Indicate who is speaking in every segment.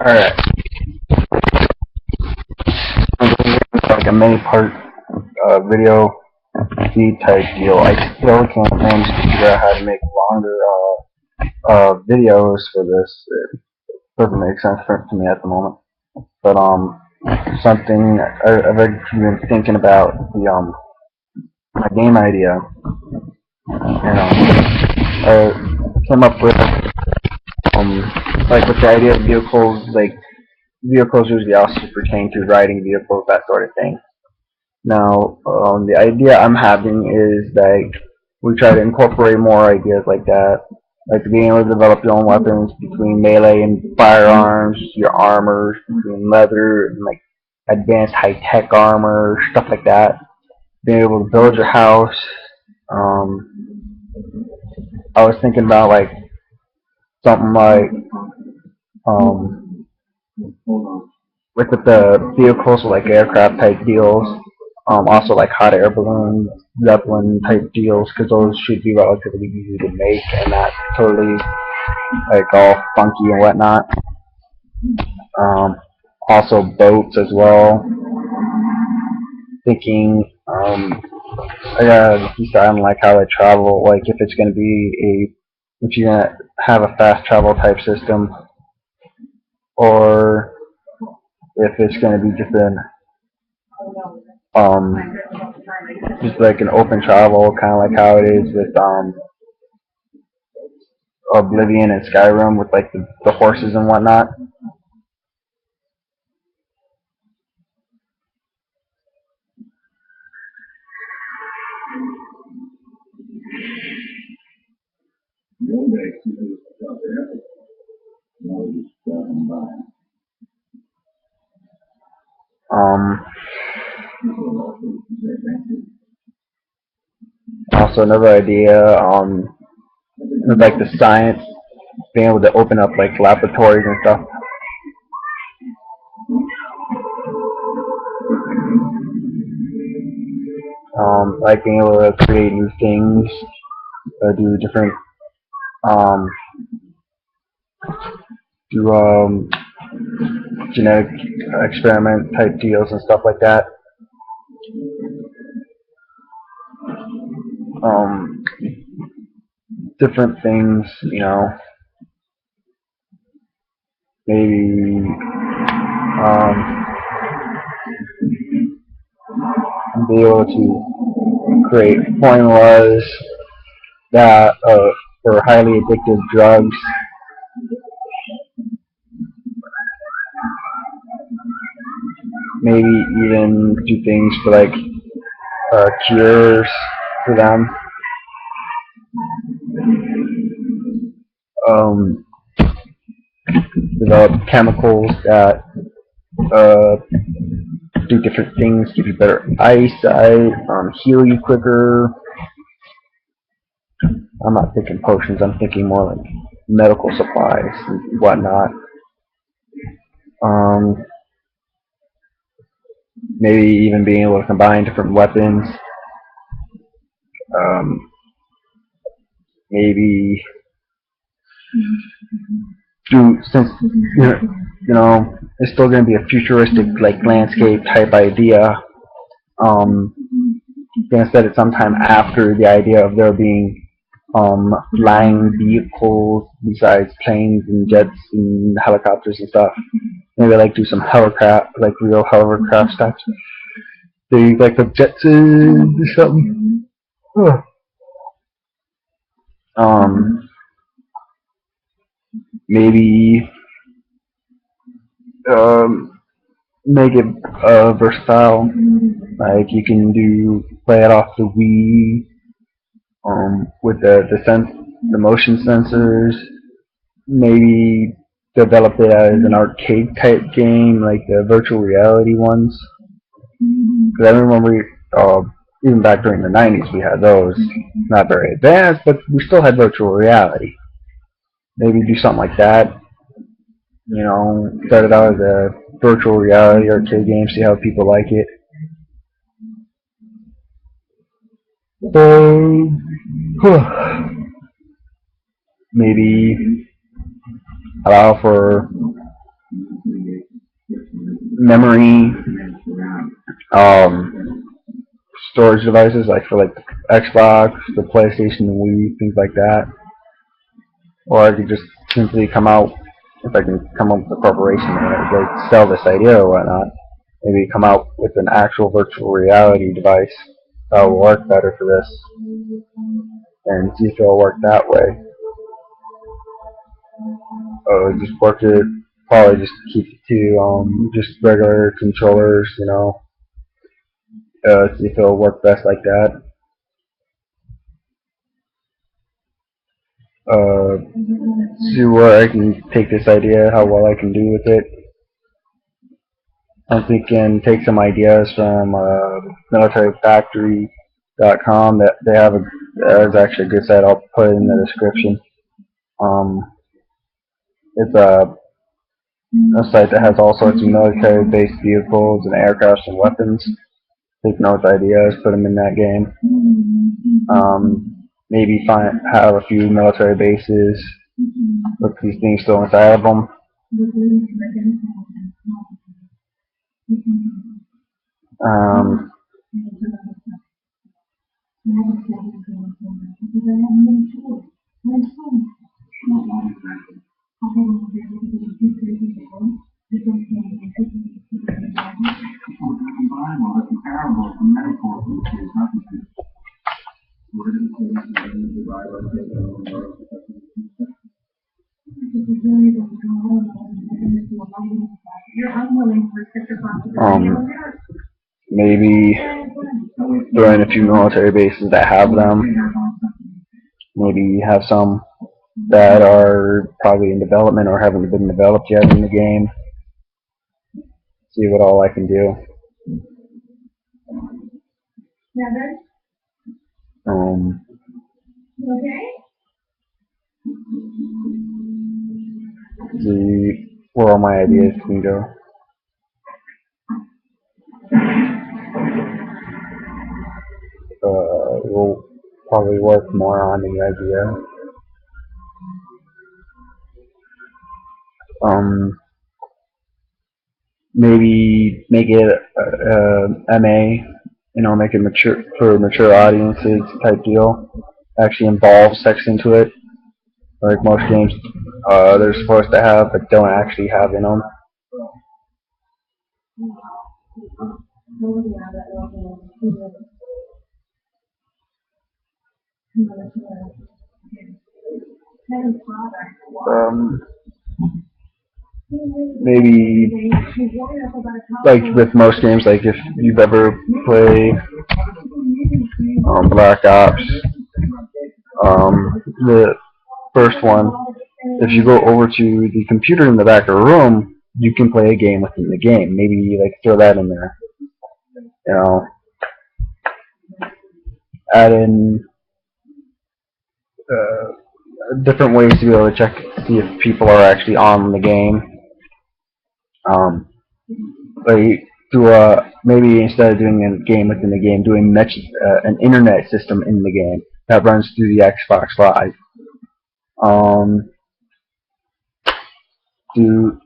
Speaker 1: Alright, like a mini part video feed type deal. I still can't manage to figure out how to make longer videos for this. It doesn't make sense to me at the moment. But something I've been thinking about my game idea, and I came up with like with the idea of vehicles, like vehicles usually also pertain to riding vehicles, that sort of thing. Now, the idea I'm having is like we try to incorporate more ideas like that, like being able to develop your own weapons between melee and firearms, your armors between leather and like advanced high-tech armor, stuff like that. Being able to build your house. Um, I was thinking about like something like um, with the vehicles like aircraft type deals. Also like hot air balloons, Zeppelin type deals, because those should be relatively easy to make and not totally like all funky and whatnot. Um, Also boats as well. Thinking, I gotta decide on like how I travel, like if it's gonna be if you're gonna have a fast travel type system, or if it's gonna be um, just like an open travel, kind of like how it is with Oblivion and Skyrim with like the horses and whatnot. Um, Also another idea, with like the science, being able to open up like laboratories and stuff. Like being able to create new things, do different, um, do genetic experiment type deals and stuff like that. Um, Different things, maybe um, be able to create formulas that for highly addictive drugs. Maybe even do things for like cures for them. Um, Develop chemicals that uh, do different things, give you better eyesight, heal you quicker. I'm not thinking potions. I'm thinking more like medical supplies and whatnot. Um, Maybe even being able to combine different weapons. Um, Maybe do since it's still going to be a futuristic like landscape type idea. Um, Going to set it sometime after the idea of there being flying vehicles besides planes and jets and helicopters and stuff. Maybe like do some hovercraft, like real hovercraft stuff. Do like the Jetsons or something. Huh. Um, Maybe um, make it versatile. Like you can play it off the Wii with the motion sensors. Maybe develop it as an arcade type game, like the virtual reality ones. Because I remember even back during the 90s we had those. Not very advanced, but we still had virtual reality. Maybe do something like that. Start it out as a virtual reality arcade game, see how people like it. Maybe allow for memory um, storage devices, like for like the Xbox, the PlayStation, the Wii, things like that. Or I could just simply come out, if I can come up with a corporation and like sell this idea or whatnot, maybe come out with an actual virtual reality device that will work better for this, and see if it'll work that way. Just work it, probably just keep it to just regular controllers, see if it'll work best like that. Uh, See where I can take this idea, how well I can do with it. I'm thinking take some ideas from militaryfactory.com. That they have there's actually a good site. I'll put it in the description. Um, it's a site that has all sorts of military-based vehicles and aircrafts and weapons. Take notes, ideas, put them in that game. Maybe have a few military bases with these things still inside of them. Um, Maybe throw in a few military bases that have them. Maybe have some that are probably in development or haven't been developed yet in the game. See what all I can do. See where all my ideas can go. We'll probably work more on the idea. Maybe make it MA, make it mature for mature audiences type deal. Actually involve sex into it, like most games they're supposed to have, but don't actually have in them. Um, Maybe like with most games, like if you've ever played Black Ops, the first one, if you go over to the computer in the back of the room, you can play a game within the game. Maybe like throw that in there. Add in different ways to be able to check to see if people are actually on the game. Like do maybe instead of doing a game within the game, doing an internet system in the game that runs through the Xbox Live. Do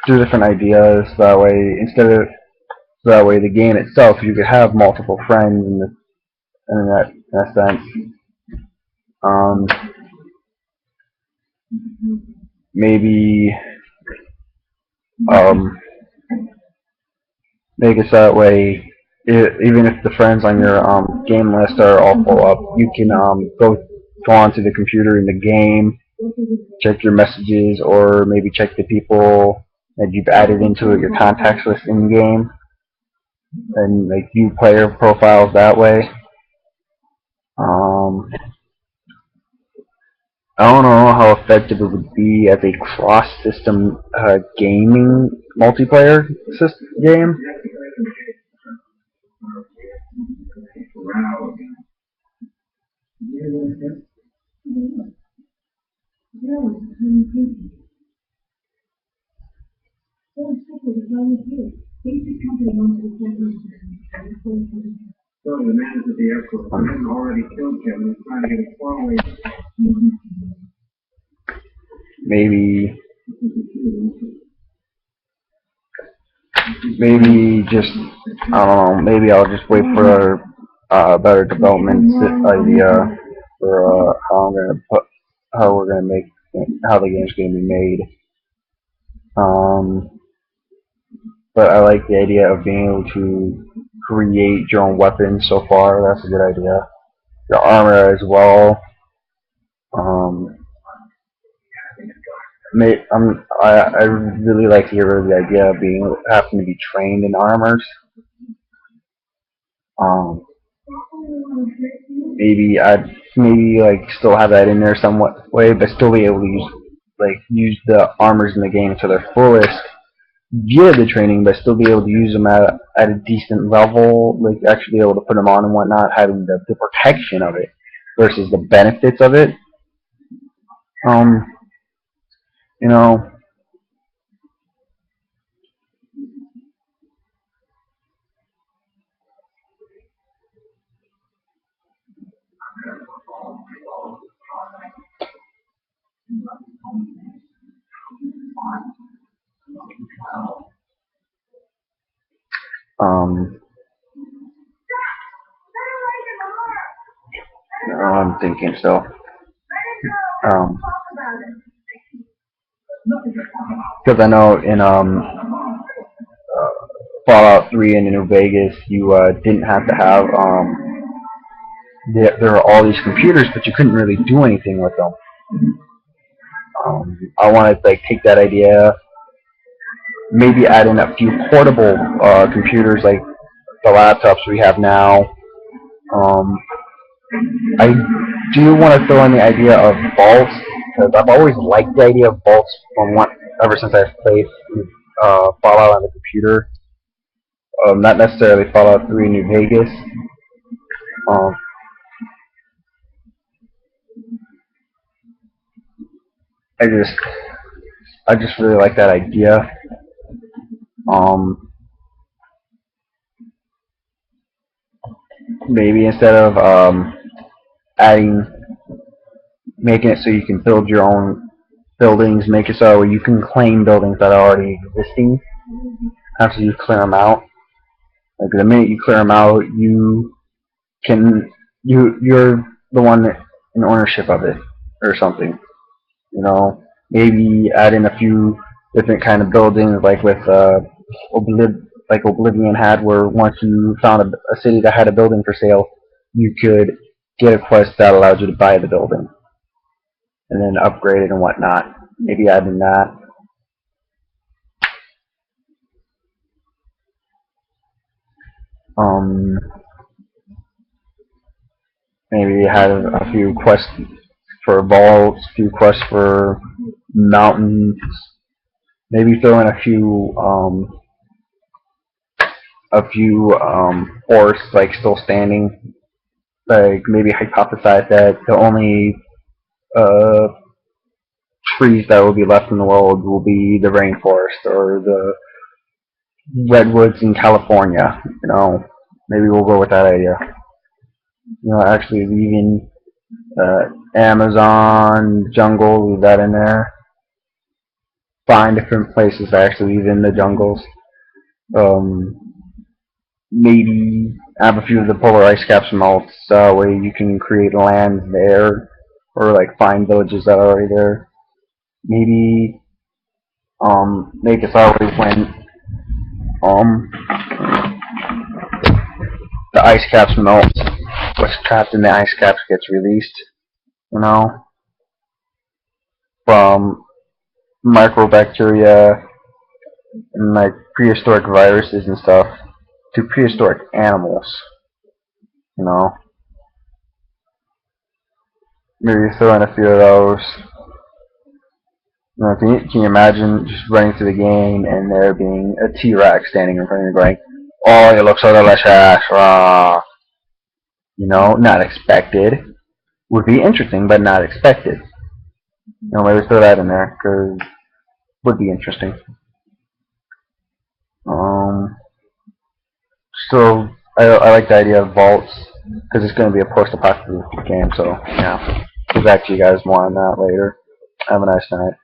Speaker 1: different ideas that way that way the game itself you could have multiple friends in that sense. Maybe make it so that way even if the friends on your game list are all full up, you can go onto the computer in the game, check your messages, or maybe check the people that you've added into it, your contacts list in game, and like view player profiles that way. I don't know how effective it would be as a cross-system gaming multiplayer game. Maybe maybe just, I don't know, maybe I'll just wait for a better development idea for how I'm gonna put, how we're gonna make, how the game's gonna be made. Um, but I like the idea of being able to create your own weapons so far. That's a good idea. Your armor as well. Um, I really like to hear the idea of being having to be trained in armors. Um, maybe like still have that in there somewhat way, but still be able to use the armors in the game to their fullest via the training, but still be able to use them at a decent level, like actually be able to put them on and whatnot, having the protection of it versus the benefits of it. Um, you know, um, I'm thinking so. Um, because I know in Fallout 3 and New Vegas, you didn't have to have there were all these computers, but you couldn't really do anything with them. I want to like take that idea, maybe add in a few portable computers like the laptops we have now. Um, I do want to throw in the idea of vaults because I've always liked the idea of vaults ever since I've played Fallout on the computer. Not necessarily Fallout 3 New Vegas. Um, I just I just really like that idea. Um, Maybe instead of adding, making it so you can build your own buildings, make it so you can claim buildings that are already existing after you clear them out. Like the minute you clear them out, can you're the one in ownership of it or something. You know, maybe add in a few different kind of buildings, like with Oblivion had, where once you found a city that had a building for sale, you could get a quest that allowed you to buy the building and then upgrade it and whatnot. Maybe add in that. Um, Maybe have a few quests for vaults, a few quests for mountains. Maybe throw in a few forests like still standing. Like maybe hypothesize that the only uh, trees that will be left in the world will be the rainforest or the redwoods in California. Maybe we'll go with that idea. Actually leaving Amazon jungle, leave that in there. Find different places to actually leave in the jungles. Um, Maybe have a few of the polar ice caps melt, so where you can create land there, or like find villages that are already there. Maybe make it so when um the ice caps melt, what's trapped in the ice caps gets released. You know, from microbacteria and like prehistoric viruses and stuff to prehistoric animals. You know, maybe throw in a few of those. Can you imagine just running through the game and there being a T-Rex standing in front of you going, "Oh, you look so delicious!" Rah. Not expected. Would be interesting, but not expected. Maybe throw that in there because would be interesting. Um, so I like the idea of vaults because it's going to be a post-apocalyptic game. So yeah, get back to you guys more on that later. Have a nice night.